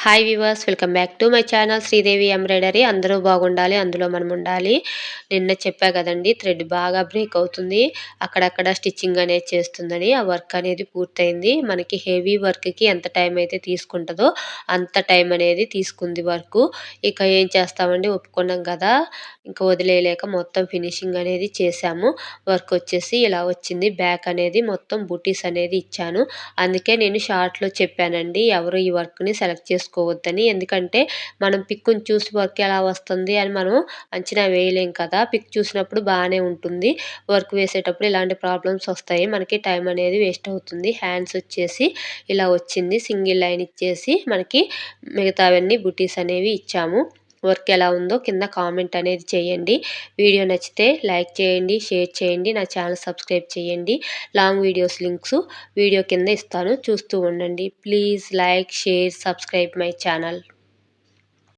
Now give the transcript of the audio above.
Hi viewers, welcome back to my channel Sridevi embroidery. అందరూ బాగుండాలి, అందులో మనం ఉండాలి. నిన్న చెప్పా కదండి, థ్రెడ్ బాగా బ్రేక్ అవుతుంది, అక్కడక్కడ స్టిచ్చింగ్ అనేది చేస్తుందని. ఆ వర్క్ అనేది పూర్తయింది. మనకి హెవీ వర్క్కి ఎంత టైం అయితే తీసుకుంటుందో అంత టైం అనేది తీసుకుంది వర్క్. ఇక ఏం చేస్తామండి, ఒప్పుకున్నాం కదా, ఇంకా వదిలేయలేక మొత్తం ఫినిషింగ్ అనేది చేశాము. వర్క్ వచ్చేసి ఇలా వచ్చింది. బ్యాక్ అనేది మొత్తం బుటీస్ అనేది ఇచ్చాను. అందుకే నేను షార్ట్లో చెప్పానండి, ఎవరు ఈ వర్క్ని సెలెక్ట్ చేసుకోవద్దని. ఎందుకంటే మనం పిక్ని చూసి వర్క్ ఎలా వస్తుంది అని మనం అంచనా వేయలేం కదా. పిక్ చూసినప్పుడు బాగానే ఉంటుంది, వర్క్ వేసేటప్పుడు ఇలాంటి ప్రాబ్లమ్స్ వస్తాయి, మనకి టైం అనేది వేస్ట్ అవుతుంది. హ్యాండ్స్ వచ్చేసి ఇలా వచ్చింది, సింగిల్ లైన్ ఇచ్చేసి మనకి మిగతావన్నీ బుటీస్ అనేవి ఇచ్చాము. వర్క్ ఎలా ఉందో కింద కామెంట్ అనేది చేయండి. వీడియో నచ్చితే లైక్ చేయండి, షేర్ చేయండి, నా ఛానల్ సబ్స్క్రైబ్ చేయండి. లాంగ్ వీడియోస్ లింక్స్ వీడియో కింద ఇస్తాను, చూస్తూ ఉండండి. Please like, share, subscribe my channel.